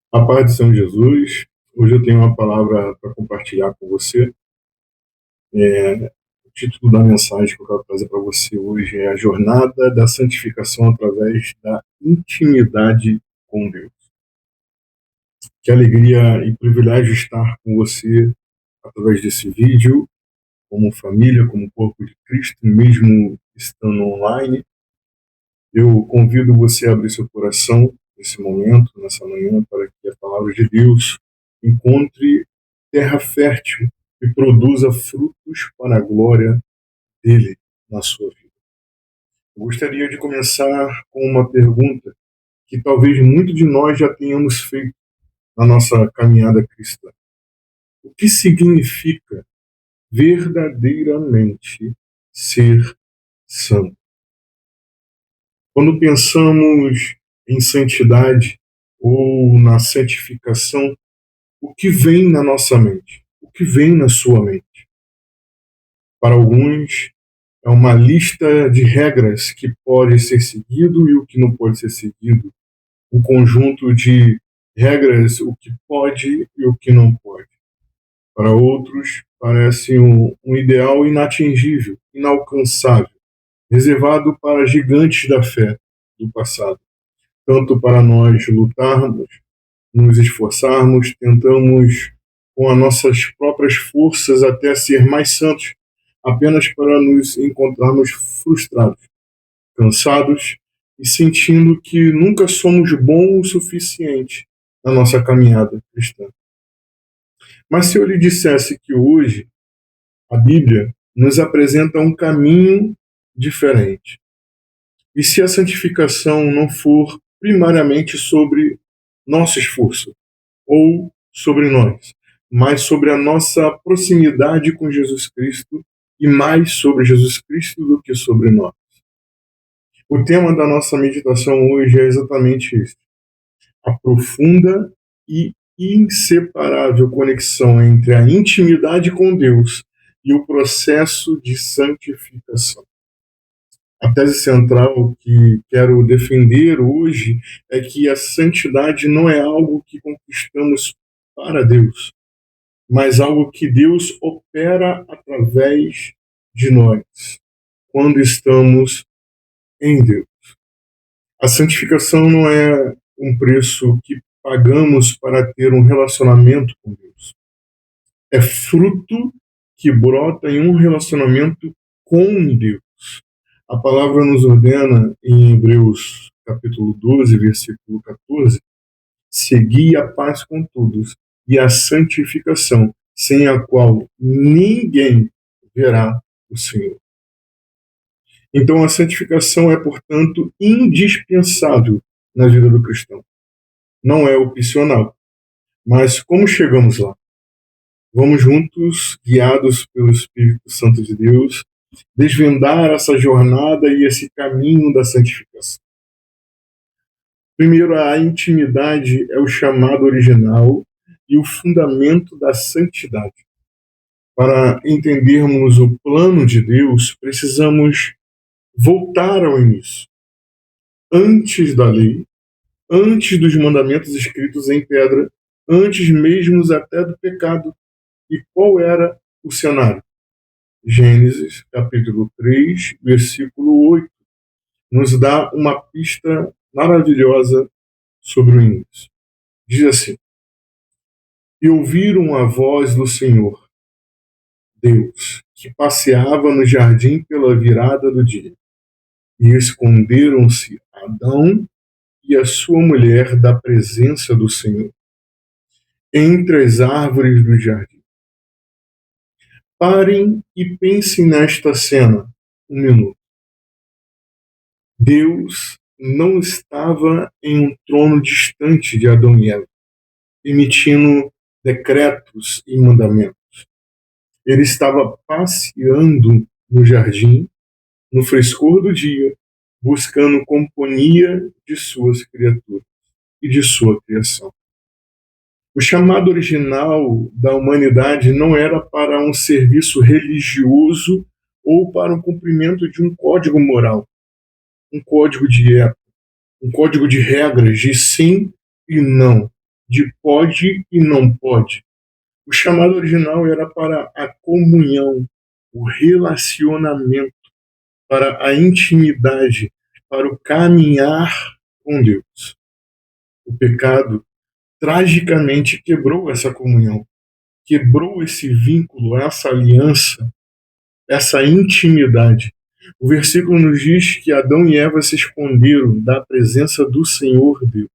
A paz de São Jesus. Hoje eu tenho uma palavra para compartilhar com você. O título da mensagem que eu quero trazer para você hoje é a jornada da santificação através da intimidade com Deus. Que alegria e privilégio estar com você através desse vídeo, como família, como corpo de Cristo, mesmo estando online. Eu convido você a abrir seu coração nesse momento, nessa manhã, para que a palavra de Deus encontre terra fértil e produza frutos para a glória dele na sua vida. Eu gostaria de começar com uma pergunta que talvez muito de nós já tenhamos feito na nossa caminhada cristã. O que significa verdadeiramente ser santo? Quando pensamos em santidade ou na santificação, o que vem na nossa mente? O que vem na sua mente? Para alguns, é uma lista de regras que pode ser seguido e o que não pode ser seguido. Um conjunto de regras, o que pode e o que não pode. Para outros, parece um ideal inatingível, inalcançável, reservado para gigantes da fé do passado. Tanto para nós lutarmos, nos esforçarmos, tentamos com as nossas próprias forças até ser mais santos, apenas para nos encontrarmos frustrados, cansados e sentindo que nunca somos bons o suficiente na nossa caminhada cristã. Mas se eu lhe dissesse que hoje a Bíblia nos apresenta um caminho diferente, e se a santificação não for primariamente sobre nosso esforço ou sobre nós, mas sobre a nossa proximidade com Jesus Cristo e mais sobre Jesus Cristo do que sobre nós. O tema da nossa meditação hoje é exatamente isso: a profunda e inseparável conexão entre a intimidade com Deus e o processo de santificação. A tese central que quero defender hoje é que a santidade não é algo que conquistamos para Deus, mas algo que Deus opera através de nós, quando estamos em Deus. A santificação não é um preço que pagamos para ter um relacionamento com Deus. É fruto que brota em um relacionamento com Deus. A palavra nos ordena em Hebreus capítulo 12, versículo 14, segui a paz com todos e a santificação, sem a qual ninguém verá o Senhor. Então a santificação é, portanto, indispensável na vida do cristão. Não é opcional. Mas como chegamos lá? Vamos juntos, guiados pelo Espírito Santo de Deus, desvendar essa jornada e esse caminho da santificação. Primeiro, a intimidade é o chamado original e o fundamento da santidade. Para entendermos o plano de Deus, precisamos voltar ao início. Antes da lei, antes dos mandamentos escritos em pedra, antes mesmo até do pecado. E qual era o cenário? Gênesis, capítulo 3, versículo 8, nos dá uma pista maravilhosa sobre o início. Diz assim: e ouviram a voz do Senhor, Deus, que passeava no jardim pela virada do dia. E esconderam-se Adão e a sua mulher da presença do Senhor, entre as árvores do jardim. Parem e pensem nesta cena, um minuto. Deus não estava em um trono distante de Adão e Eva, emitindo decretos e mandamentos. Ele estava passeando no jardim, no frescor do dia, buscando companhia de suas criaturas e de sua criação. O chamado original da humanidade não era para um serviço religioso ou para o cumprimento de um código moral, um código de ética, um código de regras de sim e não. de pode e não pode. O chamado original era para a comunhão, o relacionamento, para a intimidade, para o caminhar com Deus. O pecado tragicamente quebrou essa comunhão, quebrou esse vínculo, essa aliança, essa intimidade. O versículo nos diz que Adão e Eva se esconderam da presença do Senhor Deus.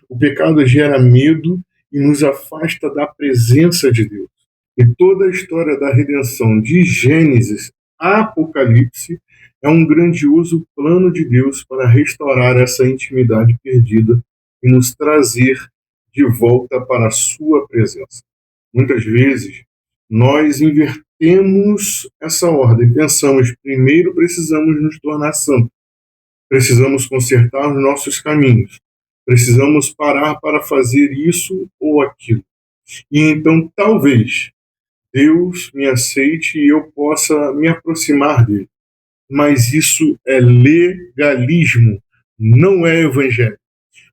O pecado gera medo e nos afasta da presença de Deus. E toda a história da redenção, de Gênesis a Apocalipse, é um grandioso plano de Deus para restaurar essa intimidade perdida e nos trazer de volta para a sua presença. Muitas vezes, nós invertemos essa ordem. Pensamos, primeiro precisamos nos tornar santos, precisamos consertar os nossos caminhos, precisamos parar para fazer isso ou aquilo. E então, talvez, Deus me aceite e eu possa me aproximar dele. Mas isso é legalismo, não é evangelho.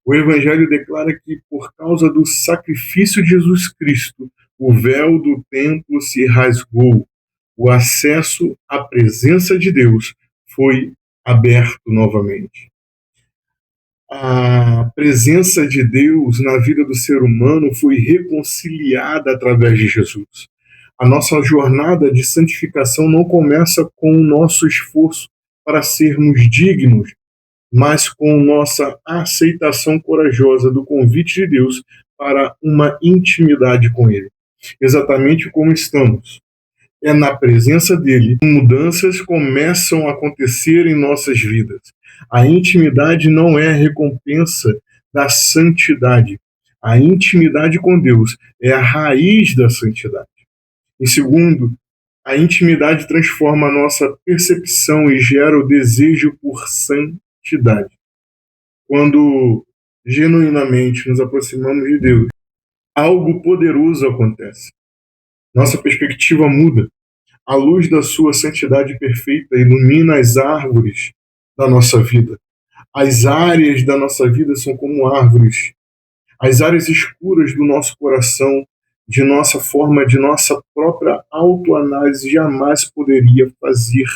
O evangelho declara que por causa do sacrifício de Jesus Cristo, o véu do templo se rasgou. O acesso à presença de Deus foi aberto novamente. A presença de Deus na vida do ser humano foi reconciliada através de Jesus. A nossa jornada de santificação não começa com o nosso esforço para sermos dignos, mas com nossa aceitação corajosa do convite de Deus para uma intimidade com Ele. Exatamente como estamos. É na presença dele que mudanças começam a acontecer em nossas vidas. A intimidade não é a recompensa da santidade. A intimidade com Deus é a raiz da santidade. Em segundo, a intimidade transforma a nossa percepção e gera o desejo por santidade. Quando genuinamente nos aproximamos de Deus, algo poderoso acontece. Nossa perspectiva muda. A luz da sua santidade perfeita ilumina as árvores da nossa vida. As áreas da nossa vida são como árvores. As áreas escuras do nosso coração, de nossa forma, de nossa própria autoanálise, jamais poderia fazer.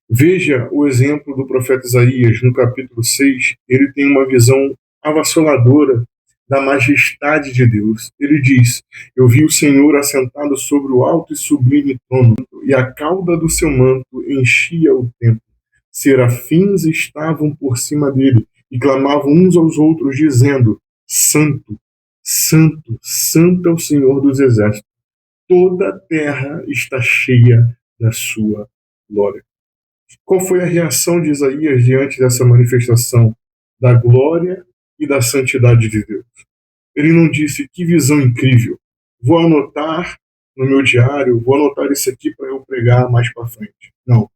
Veja o exemplo do profeta Isaías, no capítulo 6. Ele tem uma visão avassaladora da majestade de Deus. Ele diz: eu vi o Senhor assentado sobre o alto e sublime trono, e a cauda do seu manto enchia o templo. Serafins estavam por cima dele e clamavam uns aos outros, dizendo: Santo, Santo, Santo é o Senhor dos exércitos. Toda a terra está cheia da sua glória. Qual foi a reação de Isaías diante dessa manifestação da glória e da santidade de Deus? Ele não disse: que visão incrível, vou anotar no meu diário, vou anotar isso aqui para eu pregar mais para frente. Não.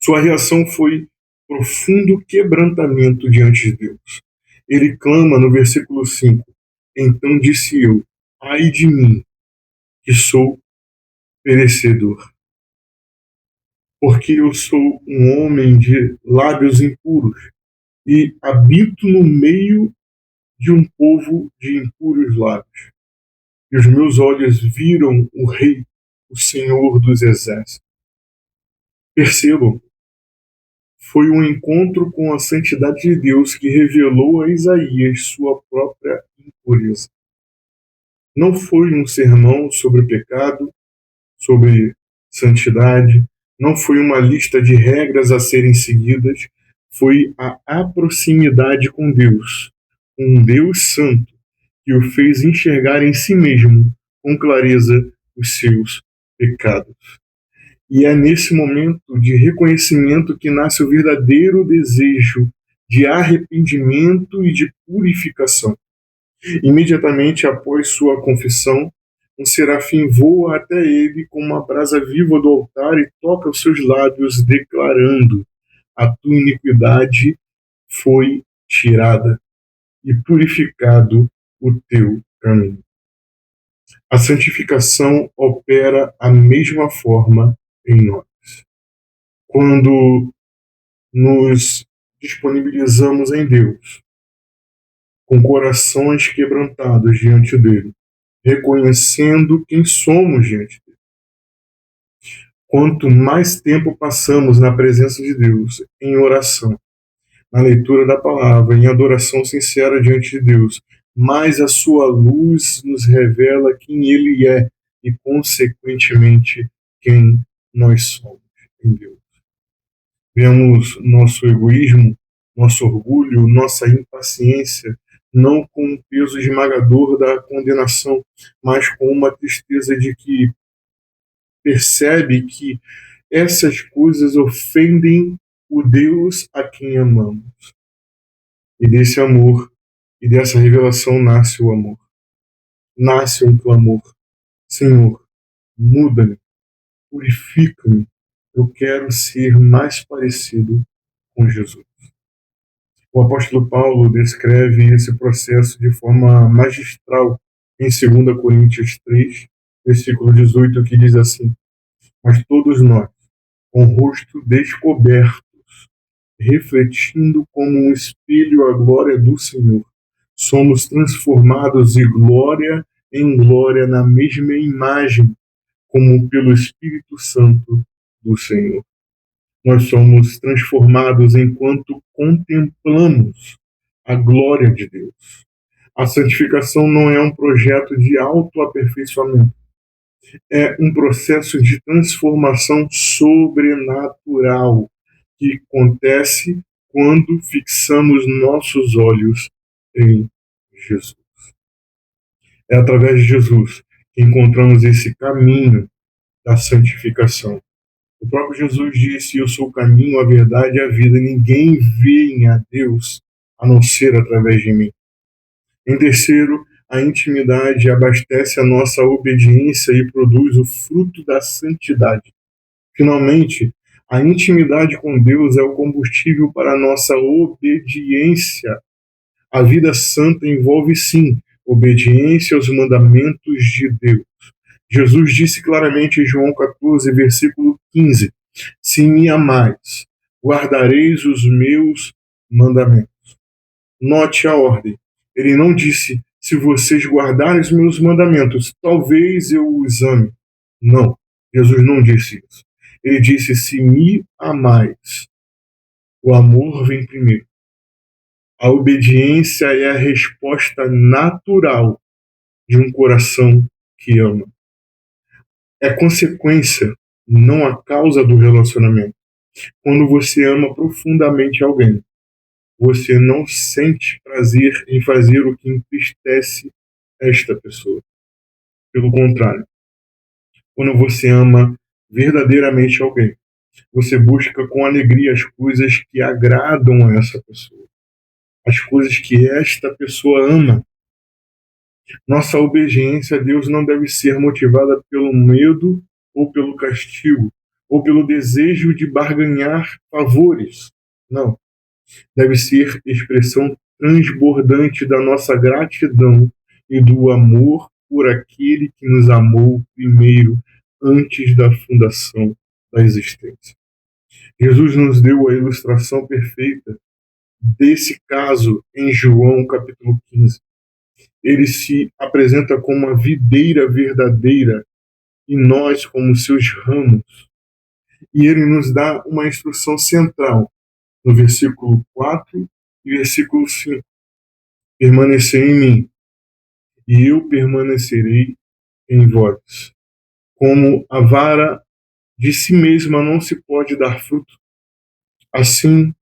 Sua reação foi profundo quebrantamento diante de Deus. Ele clama no versículo 5: então disse eu, ai de mim, que sou perecedor, porque eu sou um homem de lábios impuros e habito no meio de um povo de impuros lábios. E os meus olhos viram o Rei, o Senhor dos Exércitos. Percebam, foi um encontro com a santidade de Deus que revelou a Isaías sua própria impureza. Não foi um sermão sobre pecado, sobre santidade, não foi uma lista de regras a serem seguidas, foi a proximidade com Deus, um Deus santo, que o fez enxergar em si mesmo com clareza os seus pecados. E é nesse momento de reconhecimento que nasce o verdadeiro desejo de arrependimento e de purificação. Imediatamente após sua confissão, um serafim voa até ele com uma brasa viva do altar e toca os seus lábios, declarando: a tua iniquidade foi tirada e purificado o teu caminho. A santificação opera a mesma forma em nós. Quando nos disponibilizamos em Deus, com corações quebrantados diante dele, reconhecendo quem somos diante dele. Quanto mais tempo passamos na presença de Deus, em oração, na leitura da palavra, em adoração sincera diante de Deus, mais a sua luz nos revela quem ele é e, consequentemente, quem nós somos em Deus. Vemos nosso egoísmo, nosso orgulho, nossa impaciência, não com um peso esmagador da condenação, mas com uma tristeza de que percebe que essas coisas ofendem o Deus a quem amamos. E desse amor e dessa revelação nasce o amor. Nasce um clamor. Senhor, muda-me, purifica-me. Eu quero ser mais parecido com Jesus. O apóstolo Paulo descreve esse processo de forma magistral em 2 Coríntios 3, versículo 18, que diz assim: Mas todos nós, com o rosto descoberto, refletindo como um espelho a glória do Senhor, somos transformados de glória em glória na mesma imagem, como pelo Espírito Santo do Senhor. Nós somos transformados enquanto contemplamos a glória de Deus. A santificação não é um projeto de autoaperfeiçoamento, é um processo de transformação sobrenatural que acontece quando fixamos nossos olhos em Jesus. É através de Jesus que encontramos esse caminho da santificação. O próprio Jesus disse: Eu sou o caminho, a verdade e a vida. Ninguém vem a Deus a não ser através de mim. Em terceiro, a intimidade abastece a nossa obediência e produz o fruto da santidade. Finalmente, a intimidade com Deus é o combustível para a nossa obediência. A vida santa envolve, sim, obediência aos mandamentos de Deus. Jesus disse claramente em João 14, versículo 15: Se me amais, guardareis os meus mandamentos. Note a ordem. Ele não disse: se vocês guardarem os meus mandamentos, talvez eu os ame. Não, Jesus não disse isso. Ele disse: se me amais. O amor vem primeiro. A obediência é a resposta natural de um coração que ama. É consequência, não a causa do relacionamento. Quando você ama profundamente alguém, você não sente prazer em fazer o que entristece esta pessoa. Pelo contrário, quando você ama verdadeiramente alguém, você busca com alegria as coisas que agradam a essa pessoa, as coisas que esta pessoa ama. Nossa obediência a Deus não deve ser motivada pelo medo ou pelo castigo, ou pelo desejo de barganhar favores. Não. Deve ser expressão transbordante da nossa gratidão e do amor por aquele que nos amou primeiro, antes da fundação da existência. Jesus nos deu a ilustração perfeita desse caso em João capítulo 15. Ele se apresenta como uma videira verdadeira e nós como seus ramos. E ele nos dá uma instrução central no versículo 4 e versículo 5. Permanecer em mim, e eu permanecerei em vós. Como a vara de si mesma não se pode dar fruto, assim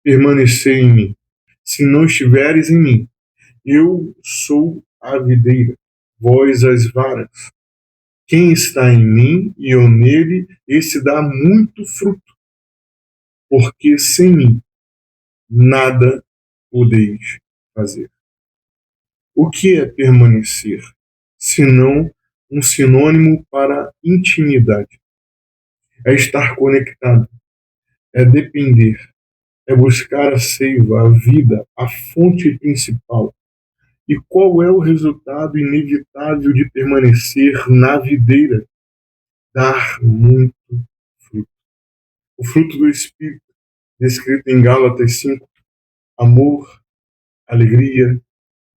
permanecer em mim. Se não estiveres em mim, eu sou a videira, vós as varas. Quem está em mim e eu nele, esse dá muito fruto, porque sem mim nada podeis fazer. O que é permanecer, senão um sinônimo para intimidade? É estar conectado, é depender, é buscar a seiva, a vida, a fonte principal. E qual é o resultado inevitável de permanecer na videira? Dar muito fruto. O fruto do Espírito, descrito em Gálatas 5, amor, alegria,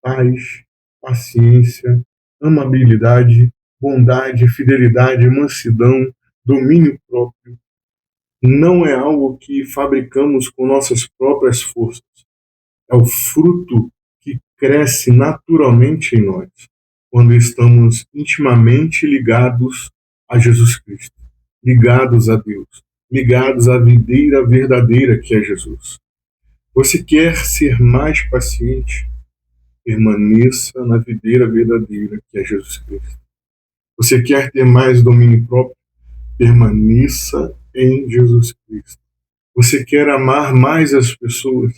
paz, paciência, amabilidade, bondade, fidelidade, mansidão, domínio próprio. Não é algo que fabricamos com nossas próprias forças. É o fruto que cresce naturalmente em nós, quando estamos intimamente ligados a Jesus Cristo, ligados a Deus, ligados à videira verdadeira que é Jesus. Você quer ser mais paciente? Permaneça na videira verdadeira que é Jesus Cristo. Você quer ter mais domínio próprio? Permaneça em Jesus Cristo. Você quer amar mais as pessoas?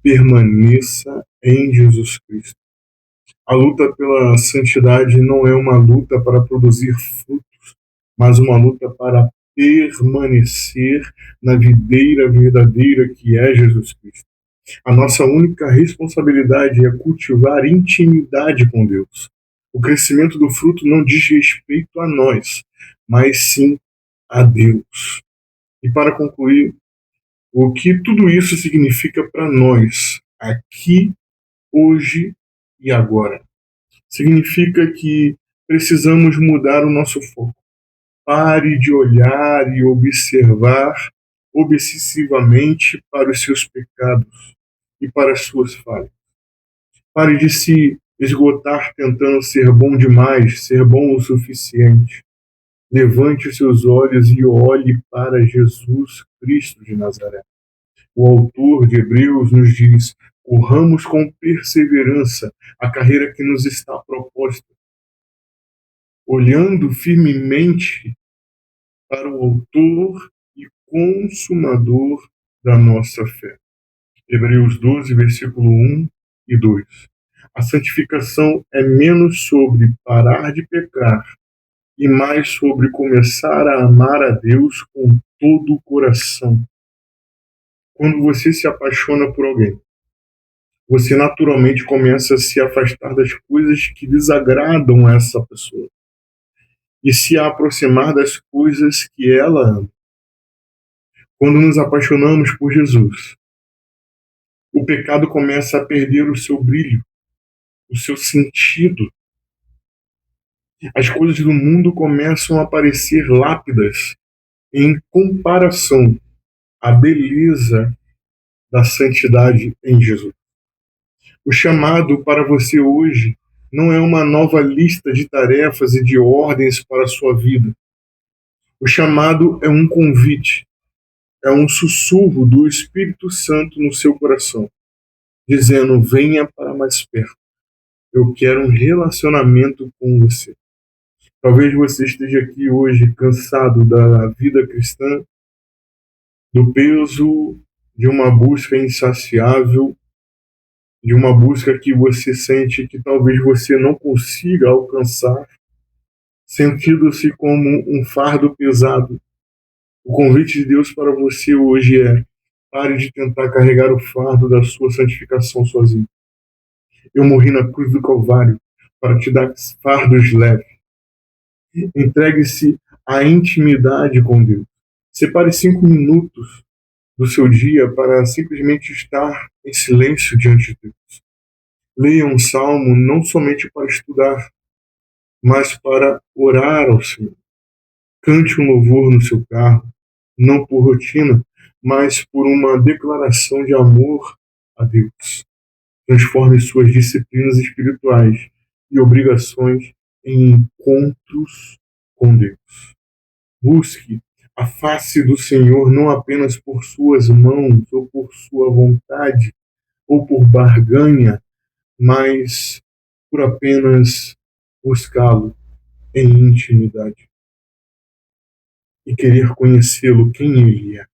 Permaneça em Jesus Cristo. A luta pela santidade não é uma luta para produzir frutos, mas uma luta para permanecer na videira verdadeira que é Jesus Cristo. A nossa única responsabilidade é cultivar intimidade com Deus. O crescimento do fruto não diz respeito a nós, mas sim a Deus. E para concluir, o que tudo isso significa para nós, aqui, hoje e agora? Significa que precisamos mudar o nosso foco. Pare de olhar e observar obsessivamente para os seus pecados e para as suas falhas. Pare de se esgotar tentando ser bom demais, ser bom o suficiente. Levante os seus olhos e olhe para Jesus Cristo de Nazaré. O autor de Hebreus nos diz: corramos com perseverança a carreira que nos está proposta, olhando firmemente para o autor e consumador da nossa fé. Hebreus 12, versículo 1 e 2. A santificação é menos sobre parar de pecar e mais sobre começar a amar a Deus com todo o coração. Quando você se apaixona por alguém, você naturalmente começa a se afastar das coisas que desagradam essa pessoa e se aproximar das coisas que ela ama. Quando nos apaixonamos por Jesus, o pecado começa a perder o seu brilho, o seu sentido. As coisas do mundo começam a parecer lápidas em comparação à beleza da santidade em Jesus. O chamado para você hoje não é uma nova lista de tarefas e de ordens para a sua vida. O chamado é um convite, é um sussurro do Espírito Santo no seu coração, dizendo: venha para mais perto. Eu quero um relacionamento com você. Talvez você esteja aqui hoje cansado da vida cristã, do peso de uma busca insaciável, de uma busca que você sente que talvez você não consiga alcançar, sentindo-se como um fardo pesado. O convite de Deus para você hoje é: pare de tentar carregar o fardo da sua santificação sozinho. Eu morri na cruz do Calvário para te dar fardos leves. Entregue-se à intimidade com Deus. Separe 5 minutos do seu dia para simplesmente estar em silêncio diante de Deus. Leia um salmo não somente para estudar, mas para orar ao Senhor. Cante um louvor no seu carro, não por rotina, mas por uma declaração de amor a Deus. Transforme suas disciplinas espirituais e obrigações em encontros com Deus. Busque a face do Senhor não apenas por suas mãos ou por sua vontade ou por barganha, mas por apenas buscá-lo em intimidade e querer conhecê-lo, quem ele é.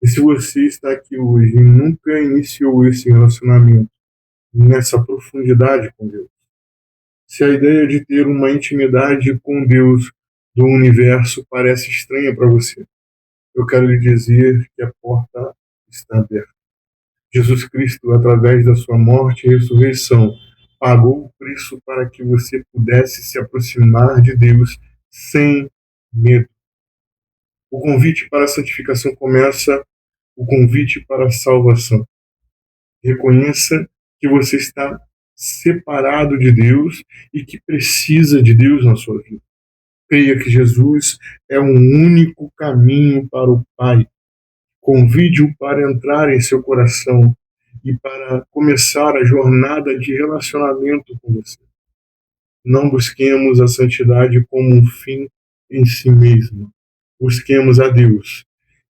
E se você está aqui hoje e nunca iniciou esse relacionamento nessa profundidade com Deus, se a ideia de ter uma intimidade com Deus do universo parece estranha para você, eu quero lhe dizer que a porta está aberta. Jesus Cristo, através da sua morte e ressurreição, pagou o preço para que você pudesse se aproximar de Deus sem medo. O convite para a santificação começa o convite para a salvação. Reconheça que você está separado de Deus e que precisa de Deus na sua vida. Creia que Jesus é o único caminho para o Pai. Convide-o para entrar em seu coração e para começar a jornada de relacionamento com você. Não busquemos a santidade como um fim em si mesmo. Busquemos a Deus.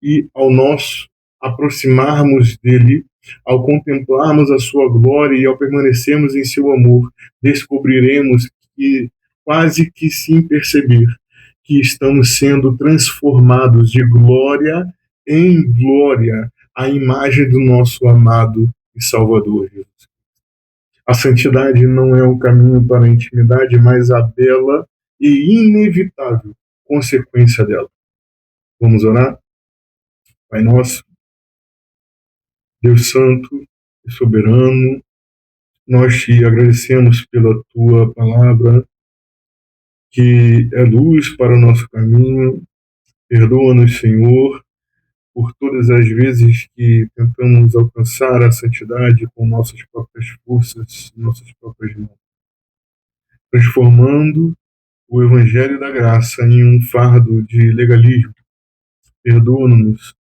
E ao nós aproximarmos dele, ao contemplarmos a sua glória e ao permanecermos em seu amor, descobriremos que, quase que sem perceber, que estamos sendo transformados de glória em glória à imagem do nosso amado e Salvador Jesus. A santidade não é um caminho para a intimidade, mas a bela e inevitável consequência dela. Vamos orar? Pai nosso, Deus Santo e Soberano, nós te agradecemos pela tua palavra, que é luz para o nosso caminho. Perdoa-nos, Senhor, por todas as vezes que tentamos alcançar a santidade com nossas próprias forças, nossas próprias mãos, transformando o Evangelho da Graça em um fardo de legalismo. Perdoa-nos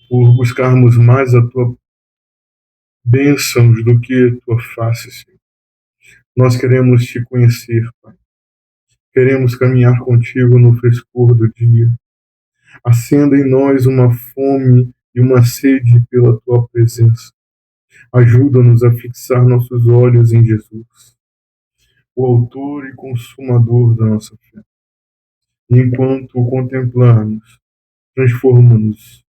por buscarmos mais a tua bênçãos do que a tua face, Senhor. Nós queremos te conhecer, Pai. Queremos caminhar contigo no frescor do dia. Acenda em nós uma fome e uma sede pela tua presença. Ajuda-nos a fixar nossos olhos em Jesus, o autor e consumador da nossa fé. E enquanto o contemplamos, transforma-nos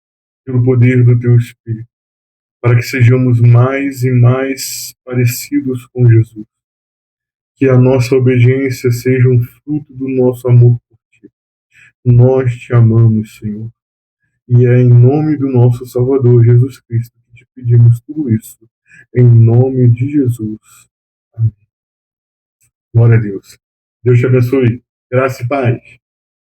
pelo poder do teu Espírito, para que sejamos mais e mais parecidos com Jesus. Que a nossa obediência seja um fruto do nosso amor por ti. Nós te amamos, Senhor. E é em nome do nosso Salvador, Jesus Cristo, que te pedimos tudo isso. Em nome de Jesus. Amém. Glória a Deus. Deus te abençoe. Graça e paz.